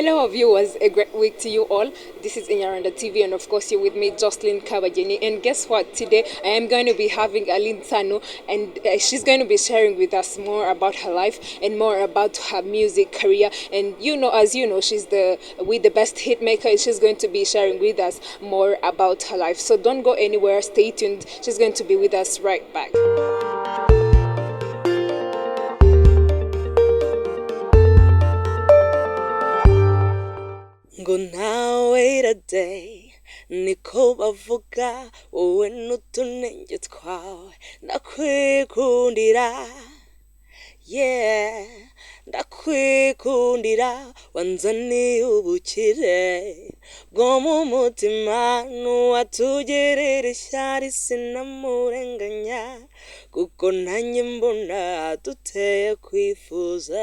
Hello, viewers. A great week to you all. This is Inyaranda TV, and of course, you're with me, Jocelyn Kabajeni. And guess what? Today, I am going to be having Alyn Sano, and she's going to be sharing with us more about her life and more about her music career. And as you know, she's the best hit maker. And she's going to be sharing with us more about her life. So don't go anywhere. Stay tuned. She's going to be with us right back. Ngo nawe today niko bavuga wowe n'utunenge twawe ndakwikundira yeah ndakwikundira wanzaniye ubukire bwo mu mutima n'uwatugirira ishyari sinamurenganya kuko nanjye mbona duteye kwifuza.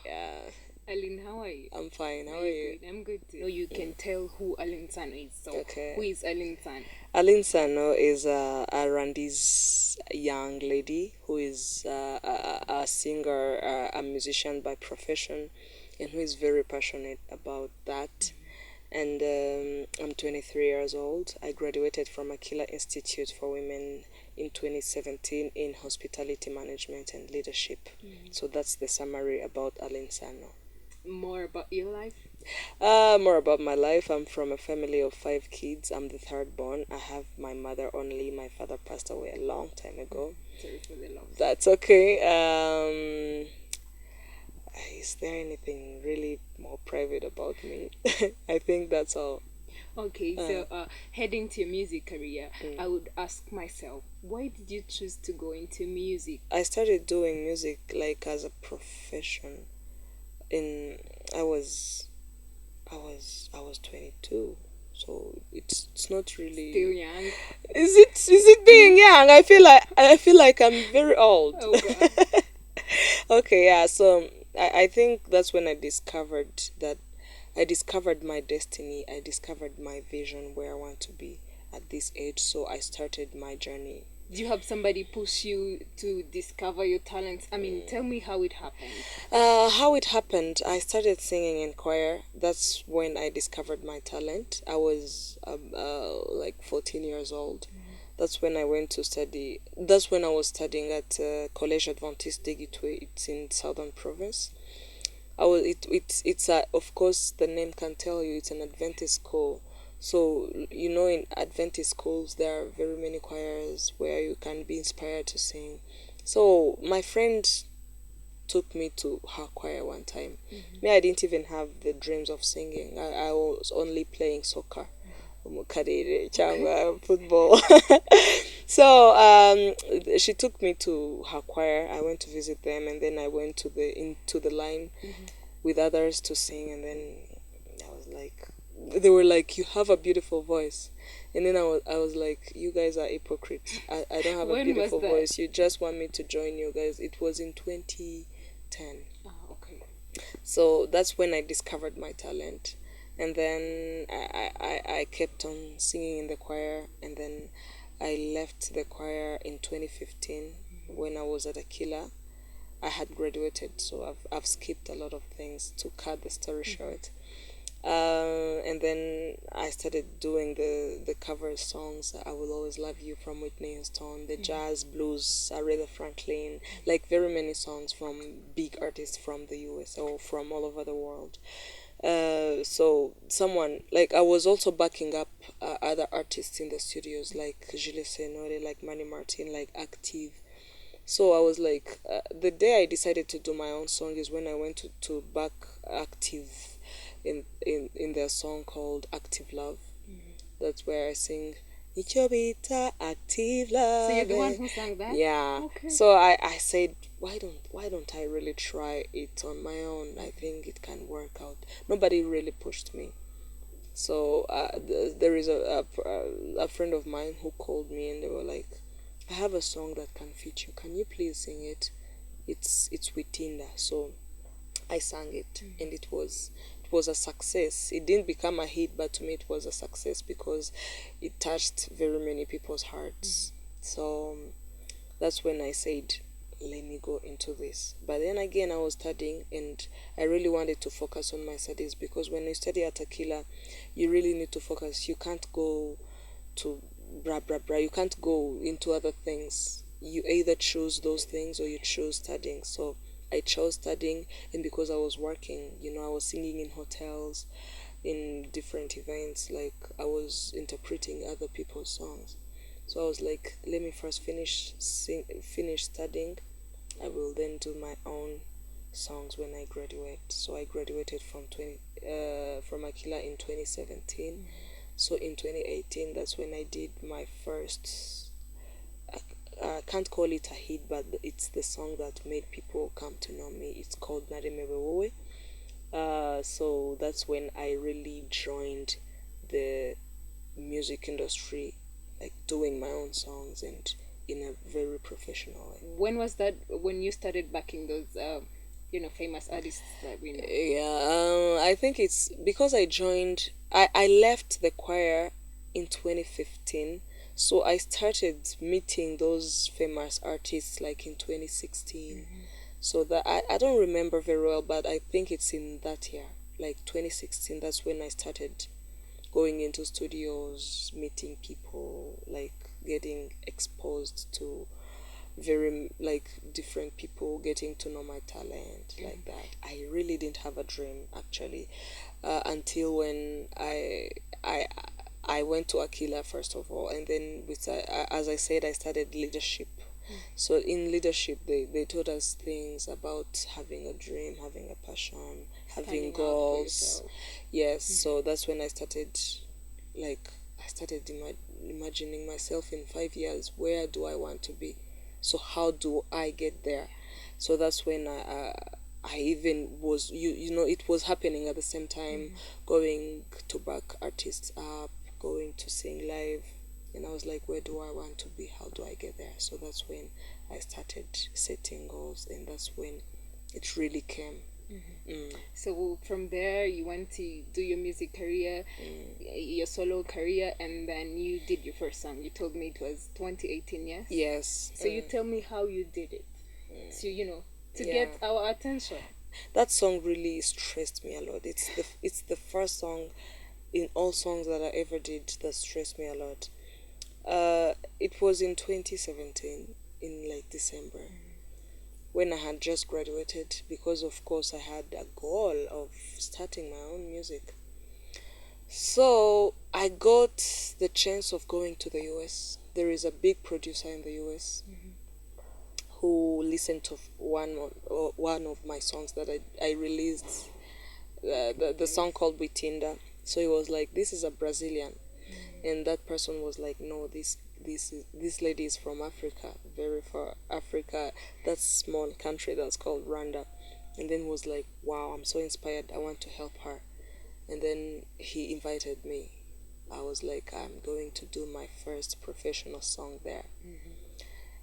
Yeah. Alyn, how are you? I'm fine. How are you? Good. I'm good too. You can tell who Alyn Sano is. So, Okay. who is Alyn Sano? Alyn Sano is a Rwandese young lady who is a singer, a musician by profession, and who is very passionate about that. And I'm 23 years old. I graduated from Akila Institute for Women in 2017 in hospitality management and leadership. So that's the summary about Alyn Sano. More about your life? More about my life. I'm from a family of 5 kids. I'm the third born. I have my mother only. My father passed away a long time ago. Sorry for the loss. That's okay. Is there anything really more private about me? I think that's all. Okay, so heading to your music career, I would ask myself, why did you choose to go into music? I started doing music like as a profession. I was 22, so it's not really Still young. Is it being young? I feel like I'm very old. Oh God. Okay, yeah. So I think that's when I discovered my destiny. I discovered my vision, where I want to be at this age. So I started my journey. Do you have somebody push you to discover your talents? I mean, tell me how it happened. How it happened, I started singing in choir. That's when I discovered my talent. I was like 14 years old. That's when I went to study. That's when I was studying at Collège Adventiste de Gitwe. It's in Southern Province. It's of course the name can tell you it's an Adventist school. So, in Adventist schools, there are very many choirs where you can be inspired to sing. So, my friend took me to her choir one time. Me, I didn't even have the dreams of singing. I was only playing soccer, football. So, she took me to her choir. I went to visit them, and then I went into the line with others to sing, and then I was like, they were like, you have a beautiful voice. And then I was like, you guys are hypocrites. I don't have a beautiful voice. You just want me to join you guys. It was in 2010. Oh, okay. So that's when I discovered my talent. And then I kept on singing in the choir. And then I left the choir in 2015 when I was at Aquila. I had graduated, so I've skipped a lot of things to cut the story short. And then I started doing the cover songs. I Will Always Love You from Whitney Houston, the jazz, blues, Aretha Franklin, like very many songs from big artists from the US or from all over the world. So I was also backing up other artists in the studios, like Jules Senore, like Manny Martin, like Active. So I was like, the day I decided to do my own song is when I went to back Active in their song called Active Love. That's where I sing Ichobita Active Love. So you're the one who sang that? Yeah. Okay. So I said, why don't I really try it on my own? I think it can work out. Nobody really pushed me. So there is a friend of mine who called me, and they were like, I have a song that can fit you. Can you please sing it? It's with Tinda. So I sang it, and it was a success. It didn't become a hit, but to me it was a success because it touched very many people's hearts. So that's when I said, let me go into this. But then again, I was studying, and I really wanted to focus on my studies, because when you study at Aquila, you really need to focus. You can't go to blah blah blah. You can't go into other things. You either choose those things or you choose studying. So I chose studying, and because I was working, I was singing in hotels, in different events. Like, I was interpreting other people's songs. So I was like, let me first finish studying. I will then do my own songs when I graduate. So I graduated from Aquila in 2017. So in 2018, that's when I did my first. I can't call it a hit, but it's the song that made people come to know me. It's called Naremewewowe. So that's when I really joined the music industry, like doing my own songs and in a very professional way. When was that? When you started backing those, famous artists that we know? Yeah, I think it's because I left the choir in 2015. So I started meeting those famous artists like in 2016. So that I don't remember very well, but I think it's in that year, like 2016. That's when I started going into studios, meeting people, like getting exposed to very like different people, getting to know my talent, like that. I really didn't have a dream actually, until when I went to Aquila first of all, and then as I said, I studied leadership. So in leadership, they taught us things about having a dream, having a passion, having goals. Yes, so that's when I started, like, I started imagining myself in 5 years. Where do I want to be? So how do I get there? So that's when I even was it was happening at the same time, going to back artists up, going to sing live, and I was like, where do I want to be? How do I get there? So that's when I started setting goals, and that's when it really came. So from there, you went to do your music career, your solo career, and then you did your first song. You told me it was 2018, yes? Yes. So you tell me how you did it to get our attention. That song really stressed me a lot. It's the first song in all songs that I ever did that stressed me a lot. It was in 2017, in like December, when I had just graduated, because of course I had a goal of starting my own music. So I got the chance of going to the US. There is a big producer in the US who listened to one of my songs that I released, the song called Bitinda. So he was like, this is a Brazilian. And that person was like, no, this lady is from Africa, very far Africa, that small country that's called Rwanda. And then was like, wow, I'm so inspired, I want to help her. And then he invited me. I was like, I'm going to do my first professional song there.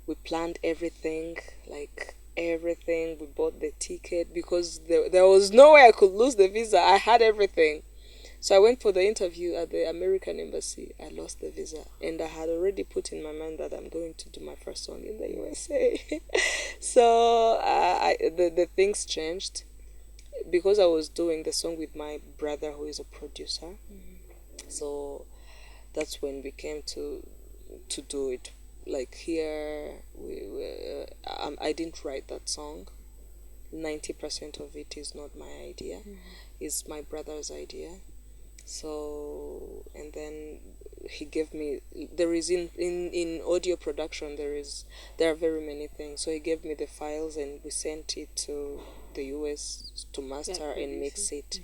We planned everything, like everything. We bought the ticket, because there was no way I could lose the visa. I had everything. So I went for the interview at the American embassy. I lost the visa, and I had already put in my mind that I'm going to do my first song in the USA. So the things changed, because I was doing the song with my brother, who is a producer. So that's when we came to do it. Like here, I didn't write that song. 90% of it is not my idea. It's my brother's idea. So, and then he gave me, there is in audio production, there are very many things. So he gave me the files, and we sent it to the US to master and mix it.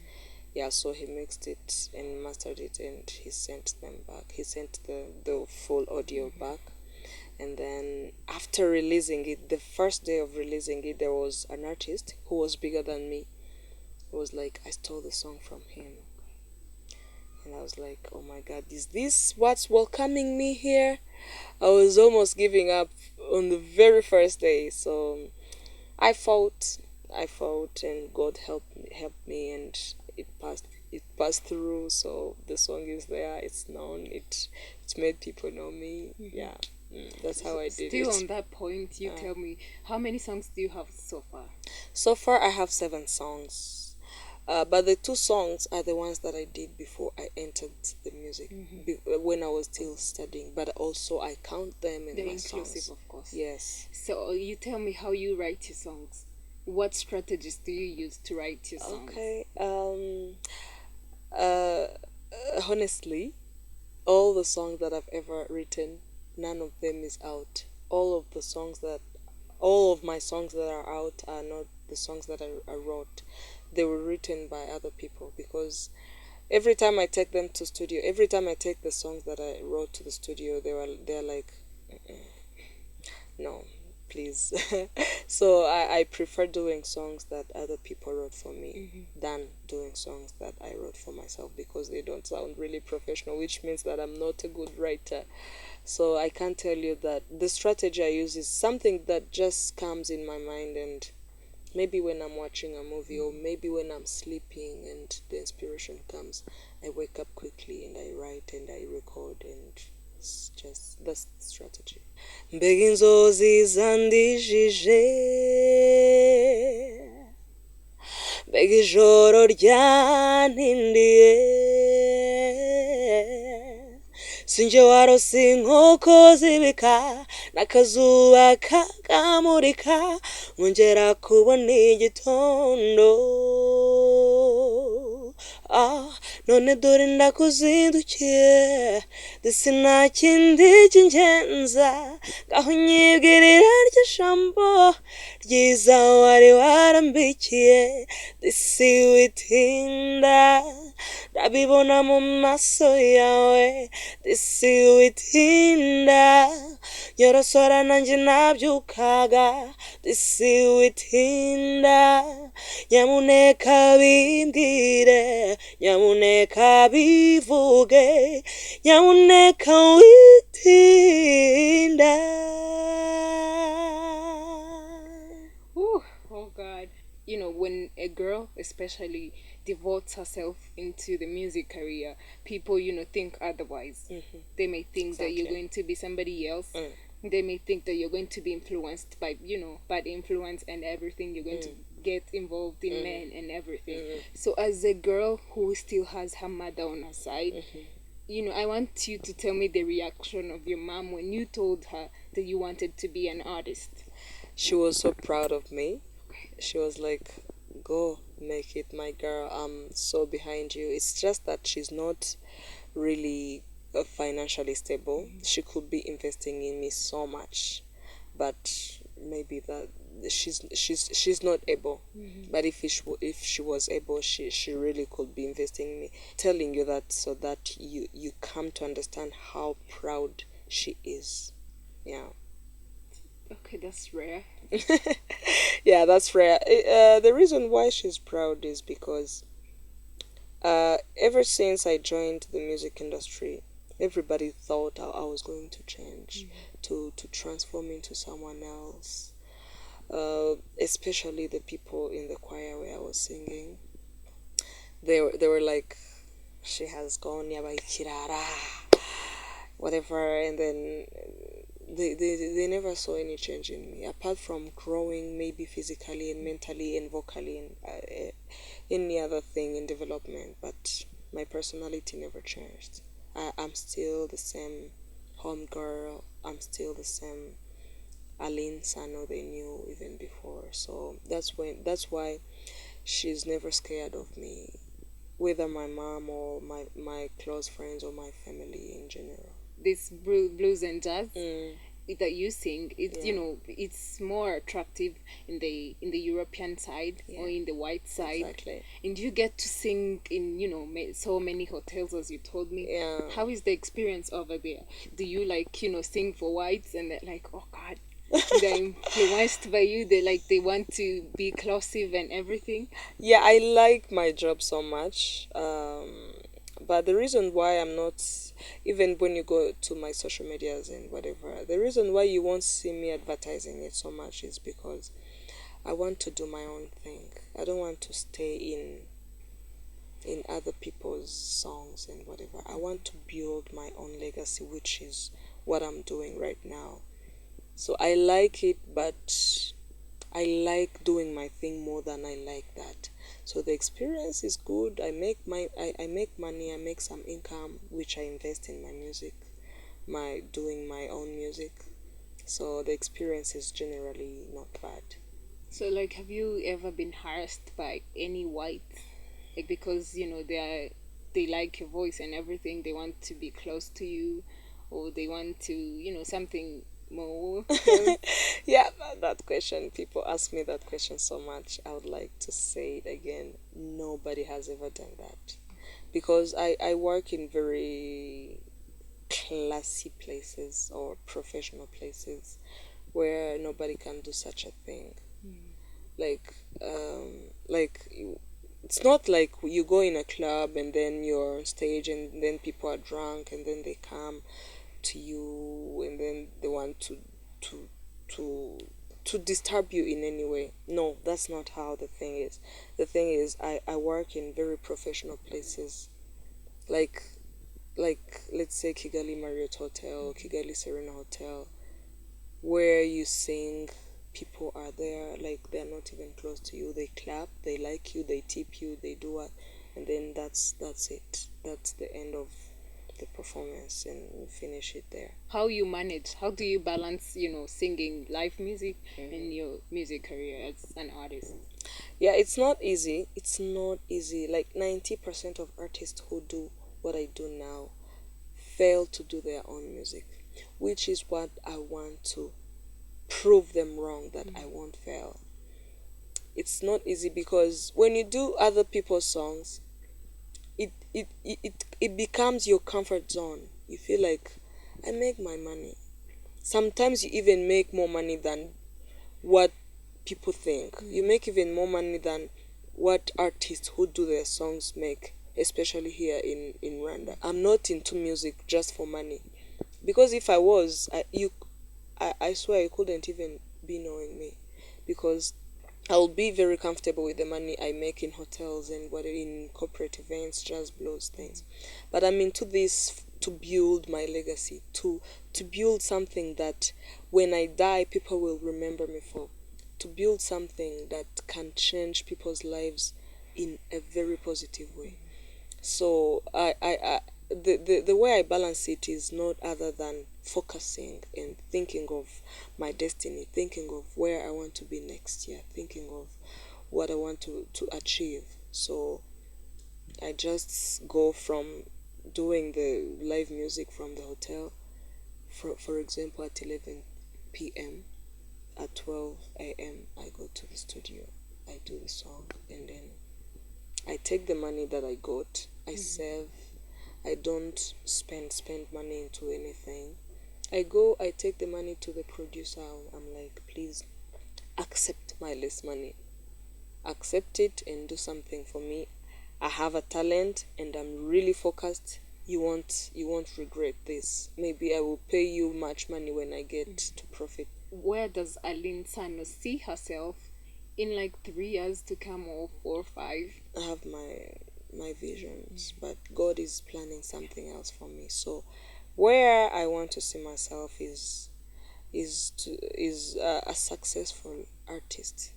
Yeah, so he mixed it and mastered it, and he sent them back. He sent the full audio back. And then after releasing it, the first day of releasing it, there was an artist who was bigger than me. It was like, I stole the song from him. And I was like, oh my God, is this what's welcoming me here? I was almost giving up on the very first day. So I fought, and God helped me, and it passed through. So the song is there, it's known, it's made people know me. Yeah. That's how I did Still it. on that point, you tell me, how many songs do you have so far? So far, I have 7 songs. But the 2 songs are the ones that I did before I entered the music, when I was still studying. But also, I count them in They're my inclusive, songs. of course. Yes. So you tell me how you write your songs. What strategies do you use to write your songs? Okay. Uh, Honestly, all the songs that I've ever written, none of them is out. All of my songs that are out are not the songs that I wrote. They were written by other people, because every time I take the songs that I wrote to the studio, they're like, no, please. So I prefer doing songs that other people wrote for me than doing songs that I wrote for myself, because they don't sound really professional, which means that I'm not a good writer. So I can't tell you that the strategy I use is something that just comes in my mind, and maybe when I'm watching a movie, or maybe when I'm sleeping and the inspiration comes, I wake up quickly and I write and I record, and it's just that's the strategy. Mbega inzozi zandijije, mbega ijoro ryantindiye, sinjye warose inkoko zibika n'akazuba kakamurika, nkongera kubona igitondo. None dore ndakuzindukiye, ndetse nta kindi cy'ingenza, ngaho unyibwirira iryo jambo ryiza wari warambikiye, disi witinda, ndabibona mu maso yawe, disi witinda, nyorosora nanjye nabyukaga, disi witinda, nyamuneka bimbwire, nyamuneka bivuge, nyamuneka witinda. Ooh, oh God. You know, when a girl especially devotes herself into the music career, people, think otherwise. They may think that you're Exactly. going to be somebody else. They may think that you're going to be influenced by, bad influence and everything. You're going to get involved in men and everything. So, as a girl who still has her mother on her side, I want you to tell me the reaction of your mom when you told her that you wanted to be an artist. She was so proud of me. She was like, go make it, my girl. I'm so behind you. It's just that she's not really financially stable. She could be investing in me so much, but maybe that she's not able. But if she was able, she really could be investing in me. Telling you that so that you come to understand how proud she is. Yeah. Okay, that's rare. Yeah, that's rare. The reason why she's proud is because ever since I joined the music industry, everybody thought I was going to change, to transform into someone else. Especially the people in the choir where I was singing. They were like, she has gone yabaikirara, whatever, and then they never saw any change in me, apart from growing maybe physically and mentally and vocally, and any other thing in development, but my personality never changed. I'm still the same home girl. I'm still the same Alyn Sano they knew even before. So that's why she's never scared of me, whether my mom or my close friends or my family in general. This blues and jazz that you sing, it's Yeah. it's more attractive in the European side or in the white side, Exactly. and you get to sing in so many hotels as you told me. Yeah. How is the experience over there? Do you like sing for whites and they're like, oh God, they're influenced by you? They want to be inclusive and everything. Yeah, I like my job so much. But the reason why I'm not, even when you go to my social medias and whatever, the reason why you won't see me advertising it so much is because I want to do my own thing. I don't want to stay in other people's songs and whatever. I want to build my own legacy, which is what I'm doing right now. So I like it, but I like doing my thing more than I like that. So the experience is good. I make money, I make some income which I invest in my music, my doing my own music. So the experience is generally not bad. So, like, have you ever been harassed by any white? Like, because they like your voice and everything, they want to be close to you, or they want to, something more close. Yeah, that question, people ask me that question so much. I would like to say it again. Nobody has ever done that. Because I work in very classy places or professional places where nobody can do such a thing. Like, it's not like you go in a club and then you're on stage and then people are drunk and then they come to you and then they want to to to disturb you in any way. No, that's not how the thing is. The thing is, I work in very professional places, like let's say Kigali Marriott Hotel, Kigali Serena Hotel, where you sing, people are there, like they're not even close to you. They clap, they like you, they tip you, they do what, and then that's it. That's the end of the performance, and you finish it there. How you manage? How do you balance, singing live music and your music career as an artist? Yeah, it's not easy. It's not easy. Like 90% of artists who do what I do now fail to do their own music, which is what I want to prove them wrong, that I won't fail. It's not easy because when you do other people's songs, it becomes your comfort zone. You feel like, I make my money. Sometimes you even make more money than what people think. You make even more money than what artists who do their songs make, especially here in Rwanda. I'm not into music just for money. Because if I was, I swear you couldn't even be knowing me. Because I'll be very comfortable with the money I make in hotels and what in corporate events, jazz blues things. But I'm into this to build my legacy, to build something that when I die people will remember me for. To build something that can change people's lives in a very positive way. So the way I balance it is not other than focusing and thinking of my destiny, thinking of where I want to be next year, thinking of what I want to achieve. So I just go from doing the live music from the hotel, for example, at 11 p.m. At 12 a.m. I go to the studio, I do the song, and then I take the money that I got, I save. I don't spend money into anything. I go, I take the money to the producer. I'm like, please accept my less money. Accept it and do something for me. I have a talent and I'm really focused. You won't regret this. Maybe I will pay you much money when I get to profit. Where does Alyn Sano see herself in like 3 years to come, or 4 or 5? I have my visions, but God is planning something else for me. So where I want to see myself is a successful artist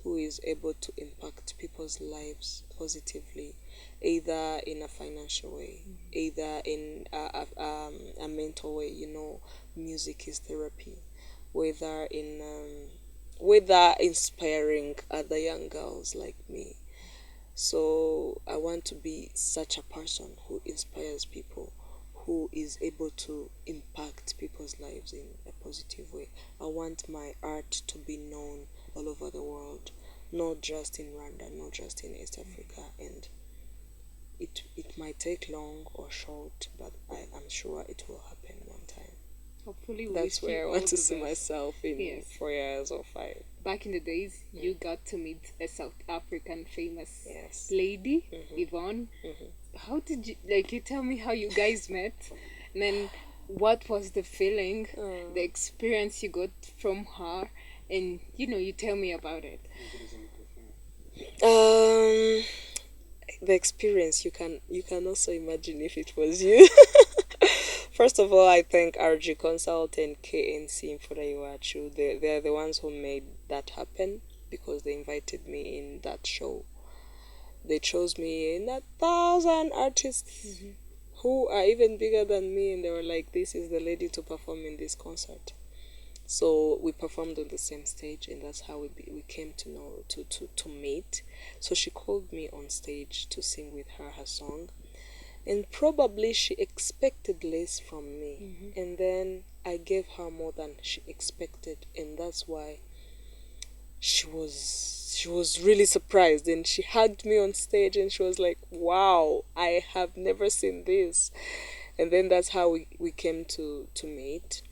who is able to impact people's lives positively, either in a financial way, either in a mental way. Music is therapy, whether whether inspiring other young girls like me. So I want to be such a person who inspires people, who is able to impact people's lives in a positive way. I want my art to be known all over the world, not just in Rwanda, not just in East Africa. And it might take long or short, but I'm sure it will happen one time. Hopefully, we That's wish you where I all want to the see best. myself in Yes. 4 years or 5. Back in the days, you got to meet a South African famous Yes. lady, Yvonne. How did you, like, you tell me how you guys met? And then what was the feeling, the experience you got from her? And, you tell me about it. Um, the experience, you can also imagine if it was you. First of all, I thank RG Consult and KNC Mfurayiwachu. They're the ones who made that happen because they invited me in that show. They chose me in 1,000 artists who are even bigger than me, and they were like, "This is the lady to perform in this concert." So we performed on the same stage, and that's how we came to know to meet. So she called me on stage to sing with her song, and probably she expected less from me, and then I gave her more than she expected, and that's why she was really surprised, and she hugged me on stage, and she was like, "Wow, I have never seen this." And then that's how we came to meet.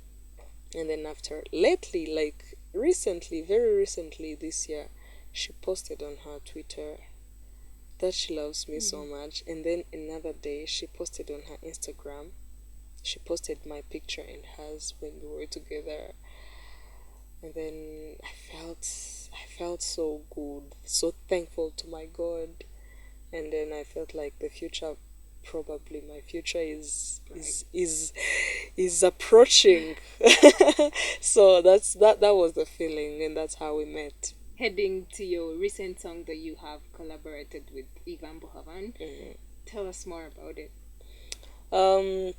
And then after, lately, like recently, very recently this year, she posted on her Twitter that she loves me so much. And then another day, she posted on her Instagram, she posted my picture and hers when we were together. And then I felt so good, so thankful to my God. And then I felt like the future, probably my future is approaching. So that was the feeling, and that's how we met. Heading to your recent song that you have collaborated with Ivan Bohavan, tell us more about it. um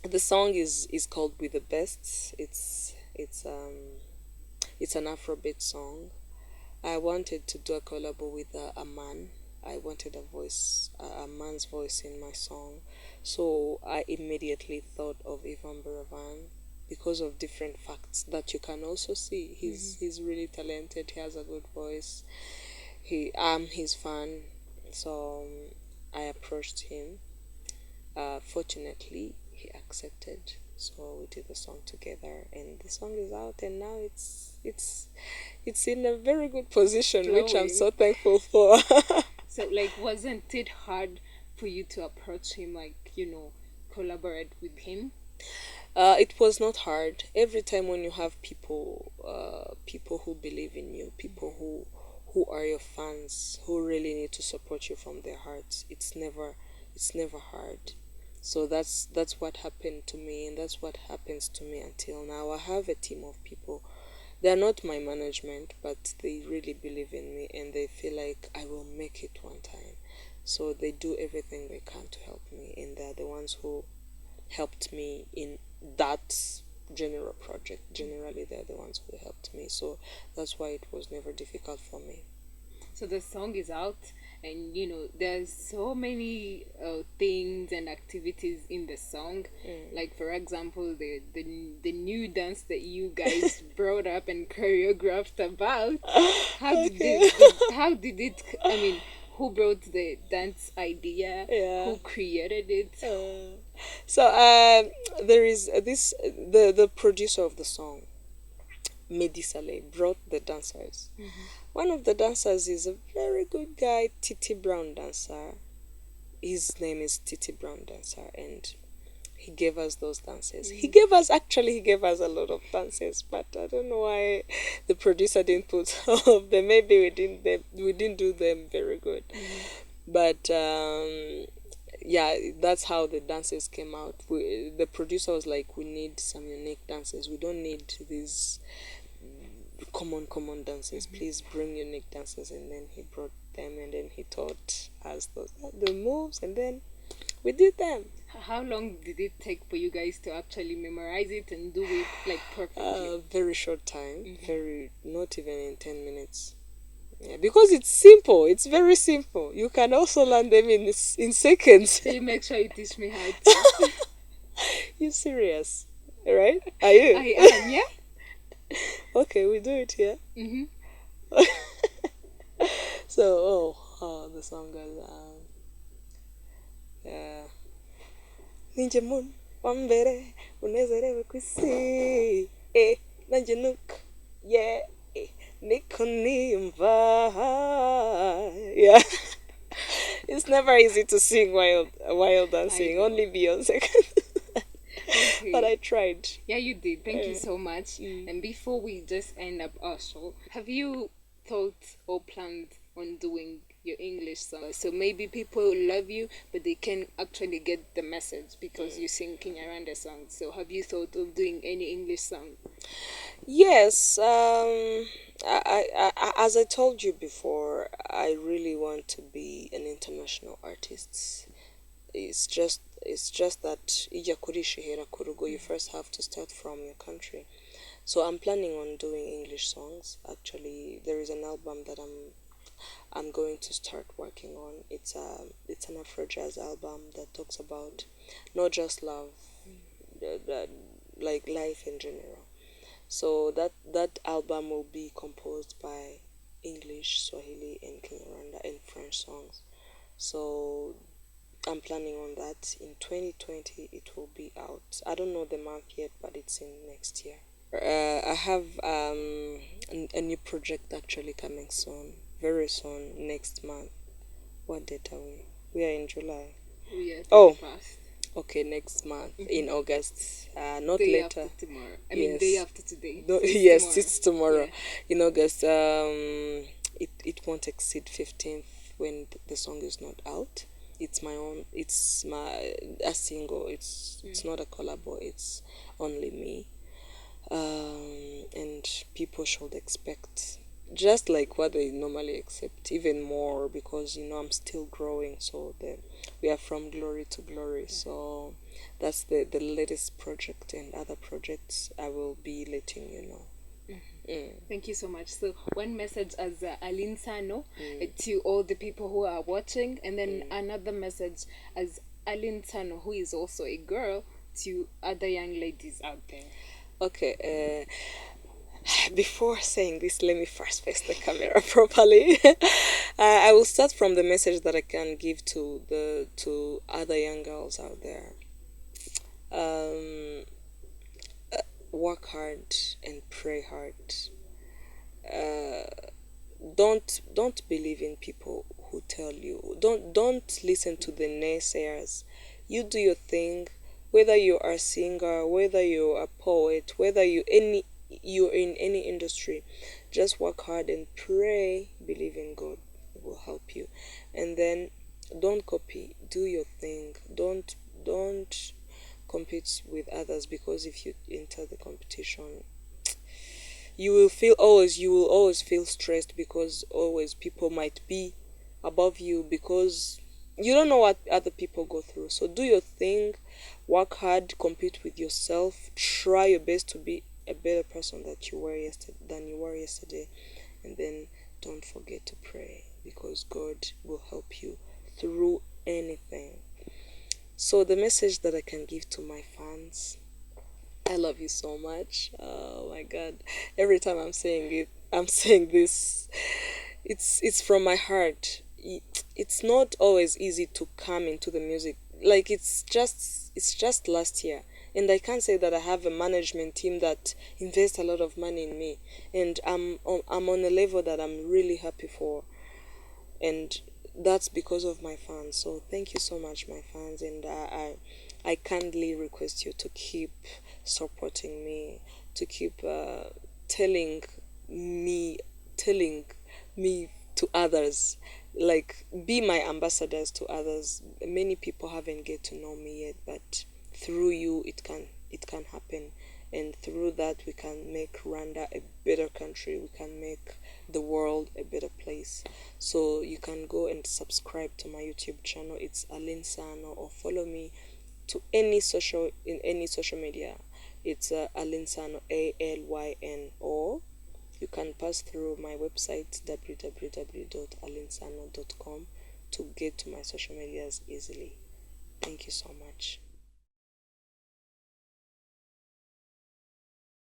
the song is called With the Best. It's an Afrobeat song. I wanted to do a collab with a man. I wanted a man's voice in my song. So I immediately thought of Ivan Buravan because of different facts that you can also see. He's really talented. He has a good voice. I'm his fan. So I approached him. Fortunately, he accepted. So we did the song together, and the song is out, and now it's in a very good position, which I'm Flowing. so thankful for. So, like, wasn't it hard for you to approach him, like, collaborate with him? It was not hard. Every time when you have people who believe in you, people who are your fans, who really need to support you from their hearts, it's never hard. So that's what happened to me, and that's what happens to me until now. I have a team of people. They're not my management, but they really believe in me, and they feel like I will make it one time. So they do everything they can to help me, and they're the ones who helped me in that general project. Generally, they're the ones who helped me. So that's why it was never difficult for me. So the song is out, and there's so many things and activities in the song. Like, for example, the new dance that you guys brought up and choreographed about. How did it? I mean, who brought the dance idea? Yeah. Who created it? So there is the producer of the song, Mehdi Saleh, brought the dancers. One of the dancers is a very good guy, Titi Brown dancer. His name is Titi Brown dancer, and he gave us those dances. He gave us a lot of dances, but I don't know why the producer didn't put all of them. Maybe we didn't do them very good. But yeah, that's how the dances came out. The producer was like, we need some unique dances. We don't need these common dances. Please bring unique dances. And then he brought them, and then he taught us the moves, and then we did them. How long did it take for you guys to actually memorize it and do it like perfectly? Very short time. Very, not even in 10 minutes. Yeah, because it's simple. It's very simple. You can also learn them in seconds. So you make sure you teach me how to. You serious? Right? Are you? I am, yeah. Okay, we do it here. So, the song goes, yeah. Ninja moon, wambere, unezerewe kwisi, nanje nuk, yeah, niko nimba. Yeah. It's never easy to sing while dancing. Only Beyonce can. Okay. But I tried. Yeah, you did. Thank you so much. And before we just end up our show, have you thought or planned on doing your English song. So maybe people love you, but they can actually get the message because you sing Kinyarwanda songs. So have you thought of doing any English song? Yes, as I told you before, I really want to be an international artist. It's just that ija kurishihera kurugo, you first have to start from your country. So I'm planning on doing English songs. Actually, there is an album that I'm going to start working on. It's an Afro jazz album that talks about not just love, uh, like life in general. So that album will be composed by English, Swahili, and Kinyarwanda and French songs. So I'm planning on that. In 2020 it will be out. I don't know the month yet, but it's in next year. I have a new project actually coming soon, very soon, next month. What date are we? We are in July. We are Oh, 31st. okay, next month in August. Not Day later. after tomorrow. I mean, day Yes. after today. No, So it's yes, tomorrow. it's tomorrow Yeah. in August. It won't exceed 15th when the song is not out. It's my own. It's my a single. It's not a collabo. It's only me. And people should expect just like what they normally accept, even more, because I'm still growing. So we are from glory to glory. So that's the latest project, and other projects I will be letting you know. Thank you so much. So, one message as Alyn Sano to all the people who are watching, and then another message as Alyn Sano, who is also a girl, to other young ladies out there. Okay, before saying this, let me first face the camera properly. I will start from the message that I can give to other young girls out there. Um, Work hard and pray hard. Don't believe in people who tell you. Don't listen to the naysayers. You do your thing, whether you are a singer, whether you're a poet, whether you're in any industry. Just work hard and pray. Believe in God. It will help you. And then don't copy. Do your thing. Don't compete with others, because if you enter the competition, you will always feel stressed, because always people might be above you, because you don't know what other people go through. So do your thing, work hard, compete with yourself, try your best to be a better person than you were yesterday, and then don't forget to pray, because God will help you through anything. So the message that I can give to my fans: I love you so much. Oh my God. Every time I'm saying it, I'm saying this. It's from my heart. It's not always easy to come into the music. Like it's just last year. And I can't say that I have a management team that invests a lot of money in me. And I'm on a level that I'm really happy for, and that's because of my fans. So thank you so much, my fans, and I kindly request you to keep supporting me, to keep telling me telling me to others, like be my ambassadors to others. Many people haven't get to know me yet, but through you it can happen, and through that we can make Rwanda a better country. We can make the world a better place. So you can go and subscribe to my YouTube channel. It's Alyn Sano, or follow me to any social media. It's Alyn Sano, ALYN, or you can pass through my website www.alynsano.com to get to my social medias easily. Thank you so much.